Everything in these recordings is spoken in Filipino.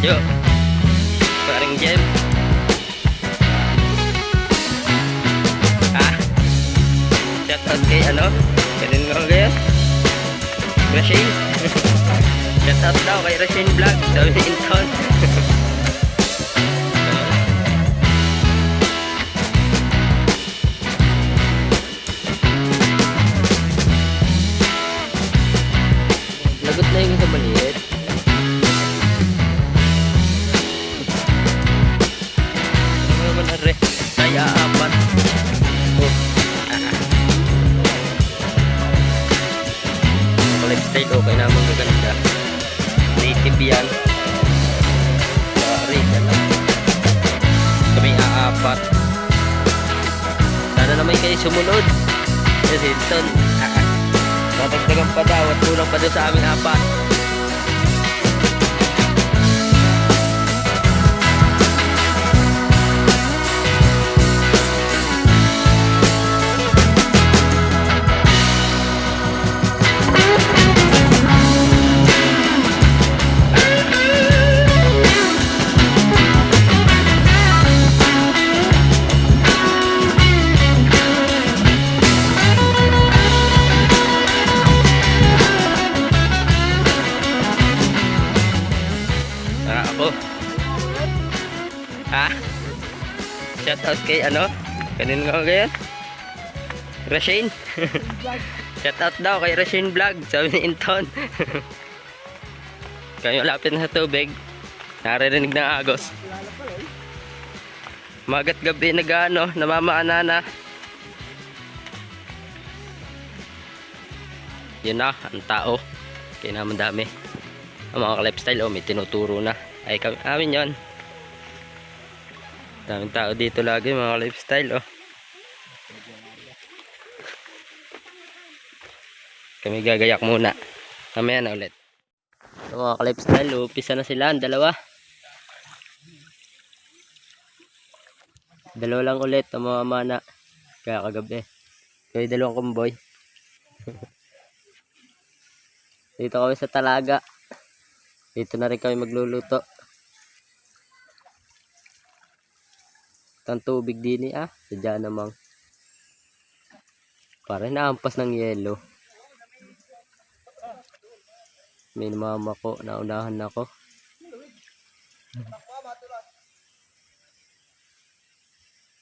Yo, paring Jem. Ah, shout out kay ano? Ganun nga kaya? Rashane. Shout out daw kay Rashane Vlog. Sabi ni Inton. Lagot na yung isa maliit. Ano naman are? Kaya apat. Oh. Lifestyle okay naman maganda. Native yan. Sorry, lang. Kami aapat. Sana naman kayo sumunod. Kasi ito, tatagdagan pa daw at kulang pa daw sa aming apat. Ako. Ha? Shout out kay ano? Kanin nga kaya? Rashane. Shout out daw kay Rashane Vlog. Sabi ni Inton. Kayo lapit na sa tubig. Naririnig ng agos. Magat gabi nag-ano, namamaanana. Yun na, ang tao. Kaya naman dami. Ang mga lifestyle, may tinuturo na. Ay, amin yun. Daming tao dito lagi, mga lifestyle, Kami gagayak muna. Mamaya na ulit. Ito mga lifestyle, upisa na sila, ang dalawa. Dalawa lang ulit, ang mga mana. Kaya kagabi. Kaya dalawang kumboy. Dito kami sa talaga. Dito na rin kami magluluto. Ang tubig din sadya namang. Parang naampas ng yelo. May mama ko, naunahan ako.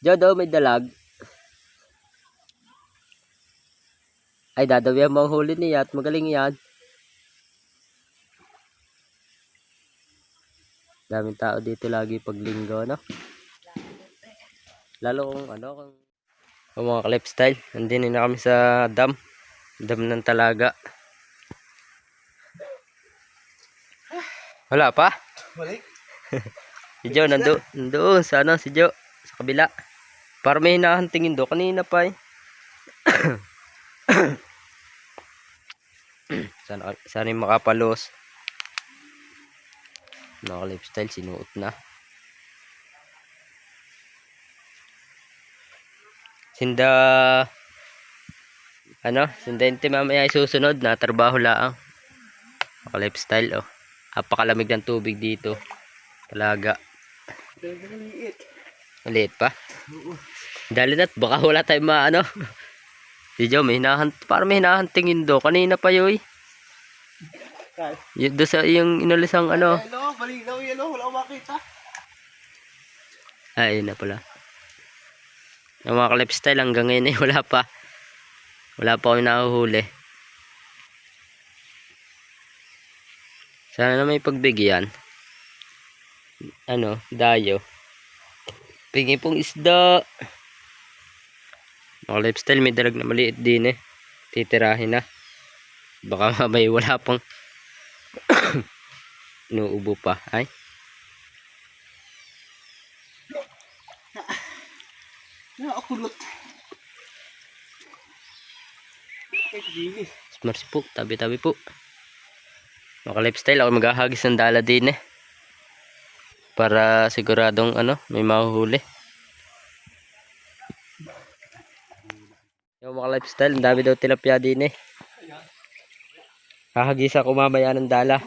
Diyo daw may dalag. Ay dadawi ang manghuli niya at magaling yan. Daming tao dito lagi pag linggo, no? Lalo kung kung mga lifestyle, nandito na kami sa dam ng Talaga. Wala pa? Balik. Si Joe nandoon sa si Joe sa kabila. Para may hinahantingin do kanina pa sana yung makapalos. Mga lifestyle sinuot na. Sinda hindi mamaya susunod na trabaho laang. Mga lifestyle Napakalamig ng tubig dito. Talaga. Maliit pa. Dali na't baka wala tayong Si Joe may parang may hinahantingin do kanina pa yoy. Yun do sa yung inalisang Hello, balinaw yelo, wala akong makita. Ay, yun na pala. Yung mga lifestyle hanggang ngayon wala pa. Wala pa kami nahuhuli. Sana na may pagbigyan. Dayo. Pingi pong isda. Mga lifestyle may dalag na maliit din Titirahin na. Baka may wala pang inuubo pa. Ay. Nakakulot. Mercy po. Tabi-tabi po. Mga lifestyle ako maghahagis ng dala din para siguradong may mahuhuli. Yung mga lifestyle, ang dami daw tilapia din Hahagis ako mamaya ng dala.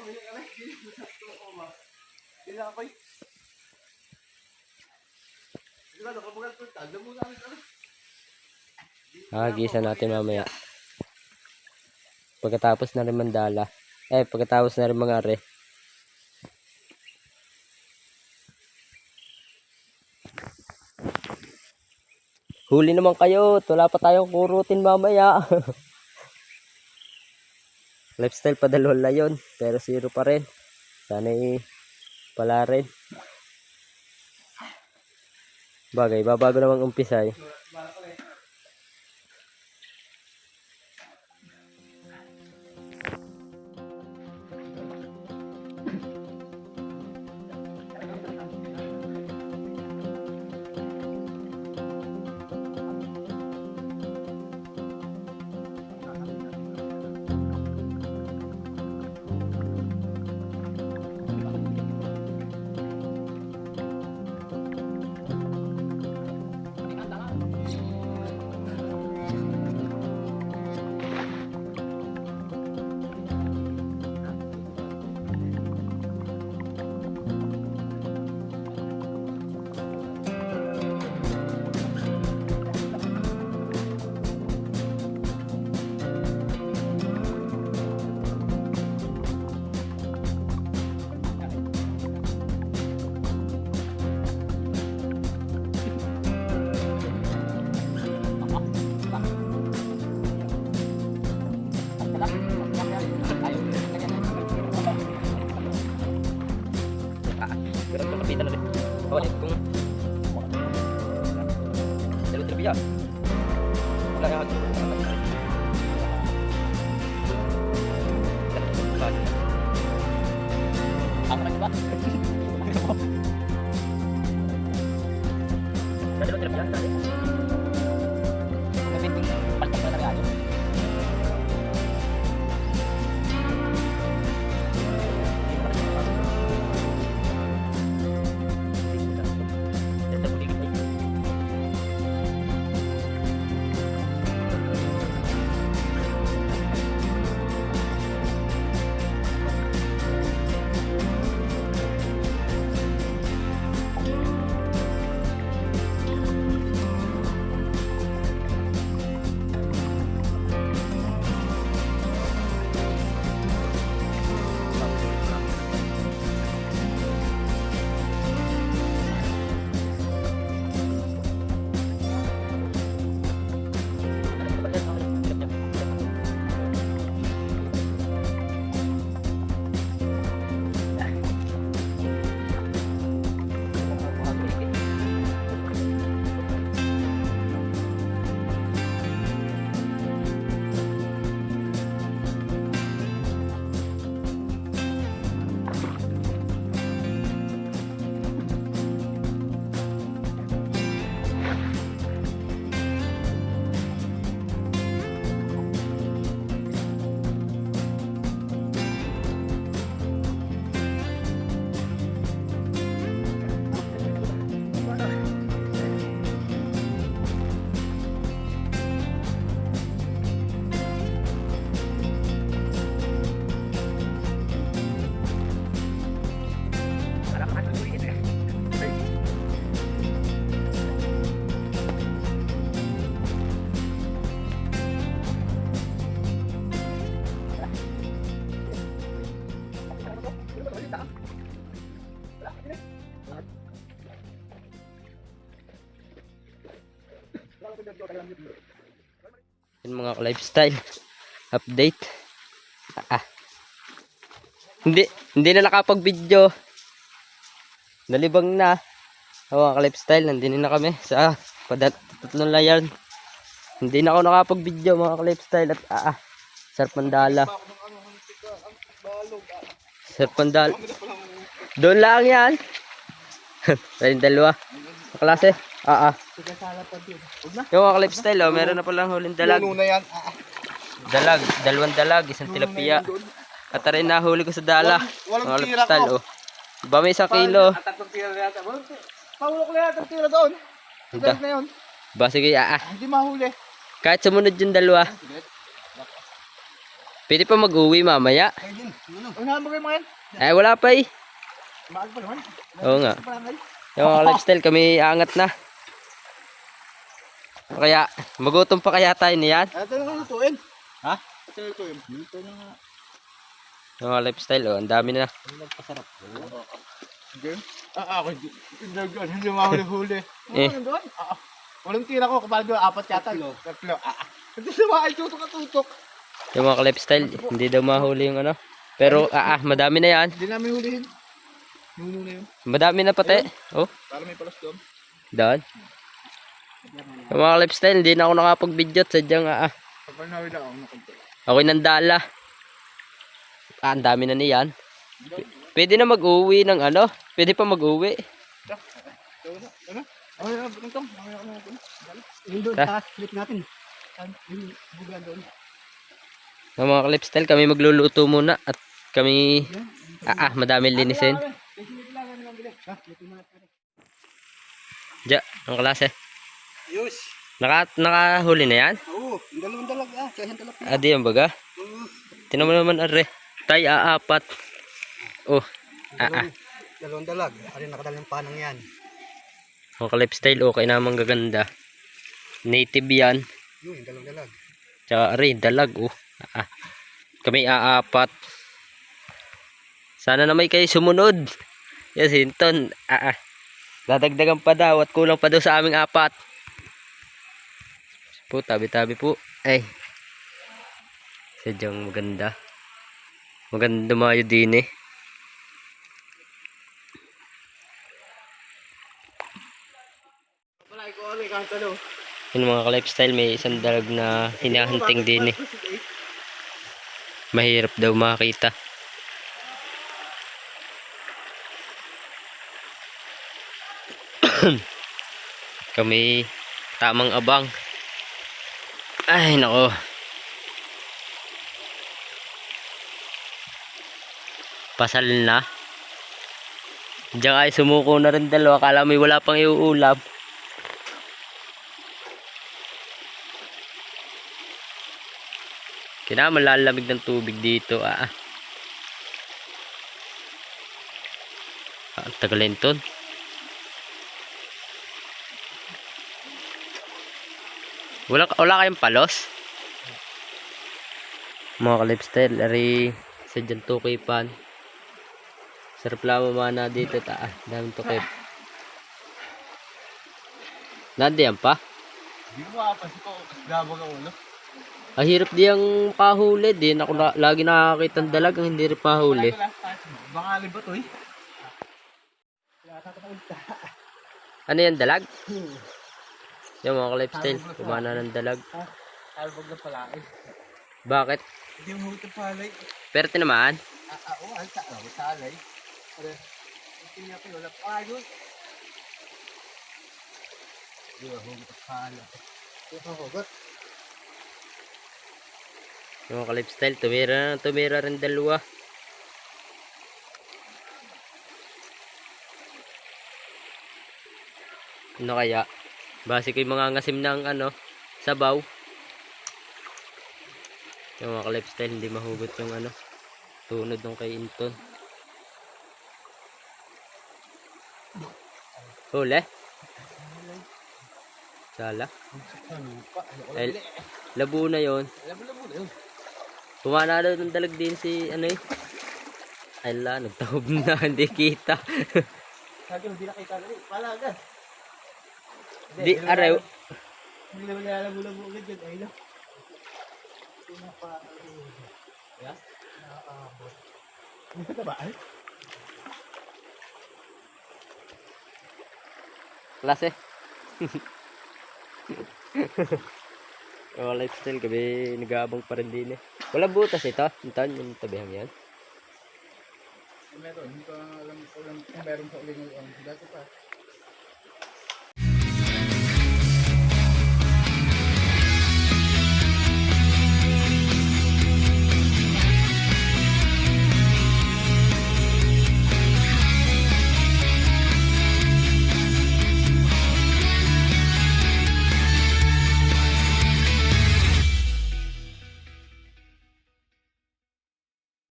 Gisa natin mamaya. Pagkatapos na rin mandala. Pagkatapos na rin mga are. Huli naman kayo. Wala pa tayong kurutin mamaya. Lifestyle pa dalawala yun. Pero 0 pa rin. Sana'y pala rin. Bagay, babago namang umpisa eh. Pero kapitan na rin. Ulit kung dalawa-dalawa yan. Wala yan. Ako na ba? Dalawa-dalawa yan. Kapiting palpak na talaga yun. Yung mga lifestyle update. Hindi na nakapag-video. Nalibang na. Mga lifestyle, nandito na kami sa tatlong layan. Hindi na ako nakapag-video mga lifestyle at Sarpandala. Sarpandala. Doon lang yan. Ayun dalawa. Klase. Yung mga lifestyle, meron na palang huling dalag. Dalag, dalawang dalag, isang tilapia. At rin nahuli ko sa dala. Mga lifestyle, Ba may 1 kilo. Pahulok na yata ang tira doon. Dalag na yun. Ba sige, Hindi mahuli. kahit sumunod yung dalawa. Pwede pa mag-uwi mamaya. Unahan mo kayo mga yan? Wala pa eh. Maaga pa naman. Oo nga. Yung mga lifestyle, kami angat na. O kaya, magutom pa kaya tayo niyan? Ito na nga lutuin. Ha? Ito na lutuin. Ito na nga. Yung mga lifestyle, oh, ang dami na. Nagpasarap. Sige. Ako hindi mahuli-huli. Eh. Nandun? Walang tira ko, kapag doon, 4 yata. Tatlo. Ito sa tutok. Yung mga lifestyle, hindi daw mahuli yung ano. Pero, madami na yan. Hindi namin hulihin. Nuno na yun. Madami na pati. Oh, Para may palas doon. doon. Yung mga lifestyle, hindi na ako nakapag-video at sadyang, Kapag nawin lang ako, nakunti. ako'y nandala. Ang dami na niyan. Pwede na mag-uwi ng ano. Pwede pa mag-uwi. Ano? Ay, butong. Yung doon, Ha? flip natin. Yung bugan doon. Yung mga lifestyle, kami magluluto muna. At kami, madami linisin. Diyan, ang klase. Yus. Nakahuli na yan? Oo, yung dalawang dalaga. Kaya yung dalaga. Adi yan baga. Tinan mo naman, are. Tay, apat. Oh, Dalawang dalag. Ari nakadala ng panang yan. Ang lifestyle, okay namang gaganda. Native yan. Yung dalawang dalag. Tsaka, are, dalag, oh. Kami apat. Sana na may kayo sumunod. Yes, Hinton. Dadagdagan pa daw at kulang pa daw sa aming apat. Po, tabi-tabi po. Ay. Sadyang maganda. Maganda mayo din eh. Yung mga lifestyle, may isang dalag na hinahunting din eh. Mahirap daw makita. Kami tamang abang. Ay nako. Pasal na. Diyan ay sumuko na rin dalawa. Akala may wala pang iuulab. Kaya malalamig ng tubig dito. Ang tagalin to. Wala kayong palos? Mga ka-lifestyle, ari sa dyan tukipan. Sarap lang mamana dito. Daming tukip. Nandiyan pa? Hindi mo apas ko. Gabag ang ulo. Hirap di ang pahuli din. Ako lagi nakakita ng dalag ang hindi rin pahuli. Bangali ba to eh? Ano yan, dalag? Yung mga lifestyle, kumana ng dalag. Albog na pala eh. Bakit? Hindi mo huwag palay. Pero tinamaan? Oo, salay. Hindi niya pa wala pa yun. Hindi mo huwag palay. Ito huwag. Yung mga lifestyle, tumira rin dalawa. Ano kaya? Base ko yung mga ngasim ng sabaw. Yung mga lifestyle, hindi mahugot yung tunod ng kay Inton. Huli? Sala? Ay, labo na yun. Pumana daw ng dalag din si ay la, nagtahob na, hindi kita. Sabi hindi nakita na rin. Palagan. Di, araw. Hindi naman nilalabo-labo agad yun. Ay lang. Yeah? Nakakabot. Hindi ka ba? Klase. Lifestyle kami nag-aabang pa rin din eh. Wala butas ito. Intan, yung tabihang yan. Meron. Hindi ko alam kung meron sa uling ng dati pa.